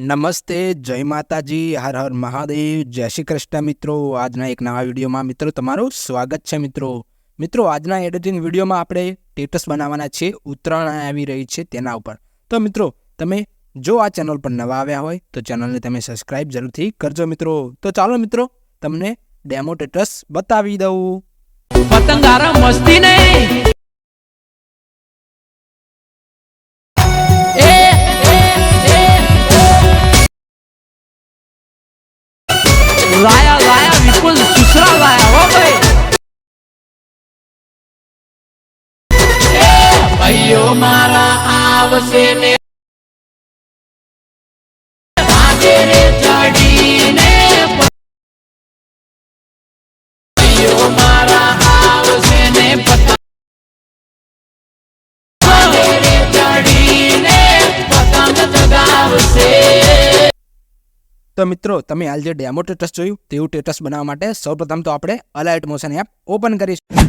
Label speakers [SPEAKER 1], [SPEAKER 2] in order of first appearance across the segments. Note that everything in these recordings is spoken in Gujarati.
[SPEAKER 1] નમસ્તે, જય માતાજી, હર હર મહાદેવ, જય શ્રી કૃષ્ણ મિત્રો। આજના એક નવા વિડીયોમાં મિત્રો તમારું સ્વાગત છે। મિત્રો આજના એડિટિંગ વિડીયોમાં આપણે સ્ટેટસ બનાવવાના છે। ઉત્તરાયણ આવી રહી છે તેના ઉપર। તો મિત્રો તમે જો આ ચેનલ પર નવા આવ્યા હોય તો ચેનલને તમે સબસ્ક્રાઇબ જરૂરથી કરજો મિત્રો। તો ચાલો મિત્રો તમને ડેમો સ્ટેટસ બતાવી દઉં।
[SPEAKER 2] પતંગારા મસ્તી નહીં લાયા વિપુલ સુસરા લાયા હો ભાઈ ભાઈઓ મારા આવશે ને રે ચડીને ભાઈઓ મારા આવશે ને પતંગ રે ચડીને પતંગ ચગાવશે।
[SPEAKER 1] તો મિત્રો તમે હાલ જે ડેમો સ્ટેટસ જોયું તેવું સ્ટેટસ બનાવવા માટે સૌપ્રથમ તો આપણે અલાઇટ મોશન એપ ઓપન કરીશું।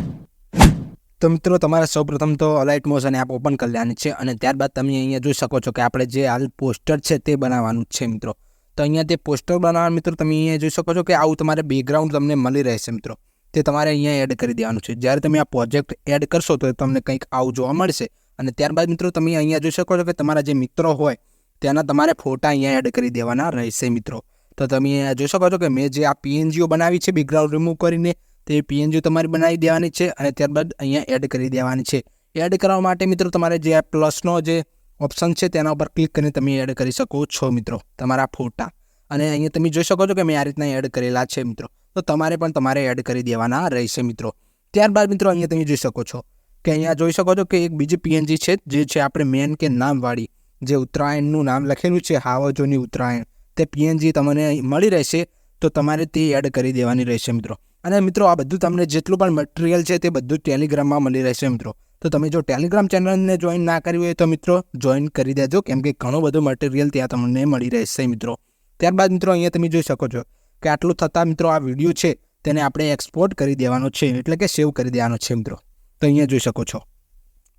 [SPEAKER 1] તો મિત્રો તમારે સૌપ્રથમ તો અલાઇટ મોશન એપ ઓપન કરી લેવાની છે અને ત્યારબાદ તમે અહીંયા જોઈ શકો છો કે આપણે જે હાલ પોસ્ટર છે તે બનાવવાનું છે મિત્રો। તો અહીંયા તે પોસ્ટર બનાવવાનું મિત્રો તમે અહીંયા જોઈ શકો છો કે આવું તમારે બેકગ્રાઉન્ડ તમને મળી રહેશે મિત્રો। તે તમારે અહીંયા એડ કરી દેવાનું છે। જ્યારે તમે આ પ્રોજેક્ટ એડ કરશો તો તમને કંઈક આવું જોવા મળશે અને ત્યારબાદ મિત્રો તમે અહીંયા જોઈ શકો છો કે તમારા જે મિત્રો હોય તેના તમારે ફોટા અહીંયા એડ કરી દેવાના રહેશે મિત્રો। તો તમે અહીંયા જોઈ શકો છો કે મેં જે આ પીએનજીઓ બનાવી છે બેકગ્રાઉન્ડ રિમૂવ કરીને તે પીએનજીઓ તમારે બનાવી દેવાની છે અને ત્યારબાદ અહીંયા એડ કરી દેવાની છે। એડ કરવા માટે મિત્રો તમારે જે આ પ્લસનો જે ઓપ્શન છે તેના ઉપર ક્લિક કરીને તમે એડ કરી શકો છો મિત્રો તમારા ફોટા। અને અહીંયા તમે જોઈ શકો છો કે મેં આ રીતના એડ કરેલા છે મિત્રો। તો તમારે પણ તમારે એડ કરી દેવાના રહેશે મિત્રો। ત્યારબાદ મિત્રો અહીંયા તમે જોઈ શકો છો કે અહીંયા જોઈ શકો છો કે એક બીજી પીએનજી છે જે છે આપણે મેન કે નામવાળી જે ઉત્તરાયણનું નામ લખેલું છે હાવજોની ઉત્તરાયણ તે પીએનજી તમને મળી રહેશે। તો તમારે તે એડ કરી દેવાની રહેશે મિત્રો। અને મિત્રો આ બધું તમને જેટલું પણ મટીરિયલ છે તે બધું ટેલિગ્રામમાં મળી રહેશે મિત્રો। તો તમે જો ટેલિગ્રામ ચેનલને જોઈન ના કરી હોય તો મિત્રો જોઈન કરી દેજો કેમ કે ઘણું બધું મટીરિયલ ત્યાં તમને મળી રહેશે મિત્રો। ત્યારબાદ મિત્રો અહીંયા તમે જોઈ શકો છો કે આટલું થતાં મિત્રો આ વિડીયો છે તેને આપણે એક્સપોર્ટ કરી દેવાનો છે એટલે કે સેવ કરી દેવાનો છે મિત્રો। તો અહીંયા જોઈ શકો છો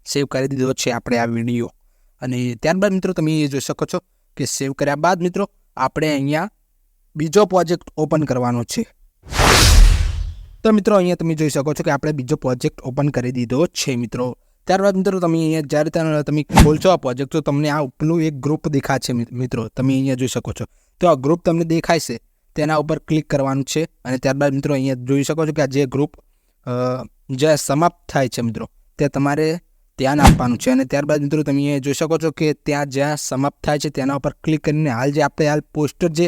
[SPEAKER 1] સેવ કરી દીધો છે આપણે આ વિડીયો। અને ત્યારબાદ મિત્રો તમે એ જોઈ શકો છો કે સેવ કર્યા બાદ મિત્રો આપણે અહીંયા બીજો પ્રોજેક્ટ ઓપન કરવાનો છે। તો મિત્રો અહીંયા તમે જોઈ શકો છો કે આપણે બીજો પ્રોજેક્ટ ઓપન કરી દીધો છે મિત્રો। ત્યારબાદ મિત્રો તમે અહીંયા જ્યારે તમે ખોલશો આ પ્રોજેક્ટ તો તમને આ ઉપલું એક ગ્રુપ દેખાશે મિત્રો। તમે અહીંયા જોઈ શકો છો તો આ ગ્રુપ તમને દેખાય છે તેના ઉપર ક્લિક કરવાનું છે અને ત્યારબાદ મિત્રો અહીંયા જોઈ શકો છો કે આ જે ગ્રુપ જે સમાપ્ત થાય છે મિત્રો તે તમારે ધ્યાન આપવાનું છે। અને ત્યારબાદ મિત્રો તમે અહીંયા જોઈ શકો છો કે ત્યાં જ્યાં સમાપ્ત થાય છે તેના ઉપર ક્લિક કરીને હાલ જે આપણે હાલ પોસ્ટર જે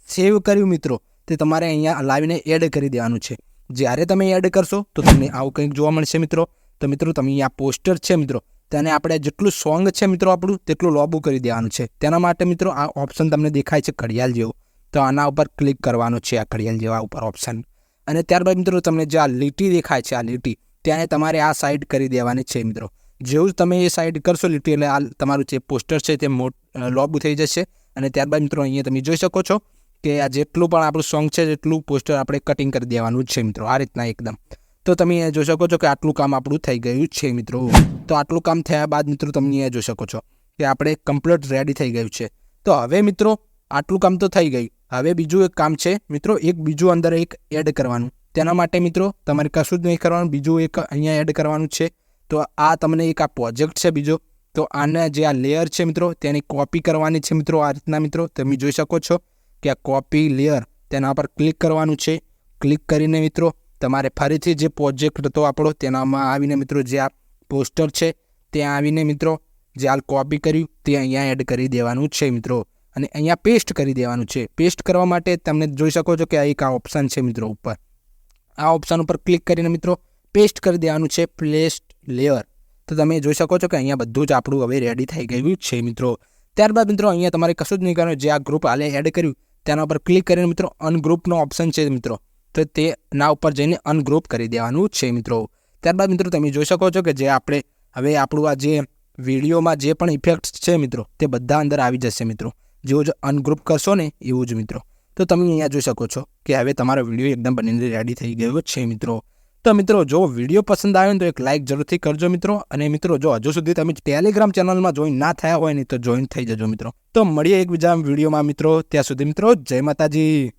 [SPEAKER 1] સેવ કર્યું મિત્રો તે તમારે અહીંયા લાવીને એડ કરી દેવાનું છે। જ્યારે તમે એડ કરશો તો તમને આવું કંઈક જોવા મળશે મિત્રો। તો મિત્રો તમે અહીંયા પોસ્ટર છે મિત્રો તેને આપણે જેટલું સોંગ છે મિત્રો આપણું તેટલું લોબું કરી દેવાનું છે। તેના માટે મિત્રો આ ઓપ્શન તમને દેખાય છે ઘડિયાળ જેવો તો આના ઉપર ક્લિક કરવાનું છે આ ઘડિયાળ જેવા ઉપર ઓપ્શન। અને ત્યારબાદ મિત્રો તમને જે આ લીટી દેખાય છે આ લીટી ત્યાં તમારે આ સાઈડ કરી દેવાની છે મિત્રો। જેવું તમે એ સાઈડ કરશો લીટી એટલે આ તમારું જે પોસ્ટર છે તે લોબું થઈ જશે। અને ત્યારબાદ મિત્રો અહીંયા તમે જોઈ શકો છો કે આ જેટલું પણ આપણું સોંગ છે જેટલું પોસ્ટર આપણે કટિંગ કરી દેવાનું છે મિત્રો આ રીતના એકદમ। તો તમે અહીંયા જોઈ શકો છો કે આટલું કામ આપણું થઈ ગયું છે મિત્રો। તો આટલું કામ થયા બાદ મિત્રો તમે અહીંયા જોઈ શકો છો કે આપણે કમ્પ્લીટ રેડી થઈ ગયું છે। તો હવે મિત્રો આટલું કામ તો થઈ ગયું, હવે બીજું એક કામ છે મિત્રો, એક બીજું અંદર એક એડ કરવાનું। તેના માટે મિત્રો તમારે કશું જ નહીં કરવાનું, બીજું એક અહીંયા એડ કરવાનું છે। તો આ તમને એક આ પ્રોજેક્ટ છે બીજો, તો આને જે આ લેયર છે મિત્રો તેની કોપી કરવાની છે મિત્રો આ રીતના મિત્રો તમે જોઈ શકો છો કે આ કોપી લેયર તેના પર ક્લિક કરવાનું છે। ક્લિક કરીને મિત્રો તમારે ફરીથી જે પ્રોજેક્ટ હતો આપણો તેનામાં આવીને મિત્રો જે આ પોસ્ટર છે ત્યાં આવીને મિત્રો જે હાલ કોપી કર્યું તે અહીંયા એડ કરી દેવાનું છે મિત્રો અને અહીંયા પેસ્ટ કરી દેવાનું છે। પેસ્ટ કરવા માટે તમને જોઈ શકો છો કે આ એક આ ઓપ્શન છે મિત્રો ઉપર, આ ઓપ્શન ઉપર ક્લિક કરીને મિત્રો પેસ્ટ કરી દેવાનું છે પ્લેસ્ટ લેયર। તો તમે જોઈ શકો છો કે અહીંયા બધું જ આપણું હવે રેડી થઈ ગયું છે મિત્રો। ત્યારબાદ મિત્રો અહીંયા તમારે કશું જ નહીં કરવાનું, જે આ ગ્રુપ હાલે એડ કર્યું તેના ઉપર ક્લિક કરીને મિત્રો અનગ્રુપનો ઓપ્શન છે મિત્રો તો તેના ઉપર જઈને અનગ્રુપ કરી દેવાનું છે મિત્રો। ત્યારબાદ મિત્રો તમે જોઈ શકો છો કે જે આપણે હવે આપણું આ જે વિડીયોમાં જે પણ ઇફેક્ટ્સ છે મિત્રો તે બધા અંદર આવી જશે મિત્રો, જેવું જ અનગ્રુપ કરશો ને એવું જ મિત્રો। તો તમે અહીંયા જોઈ શકો છો કે હવે તમારો વિડીયો એકદમ બનીને રેડી થઈ ગયો છે મિત્રો। તો તો મિત્રો જો વિડીયો પસંદ આવ્યો ને તો એક લાઇક જરૂરથી કરજો મિત્રો. અને મિત્રો જો હજુ સુધી તમે ટેલિગ્રામ ચેનલમાં જોઈન ના થયા હોય ને તો જોઈન થઈ જજો મિત્રો. તો મળીએ એક બીજા વિડીયોમાં મિત્રો. ત્યાં સુધી મિત્રો જય માતાજી.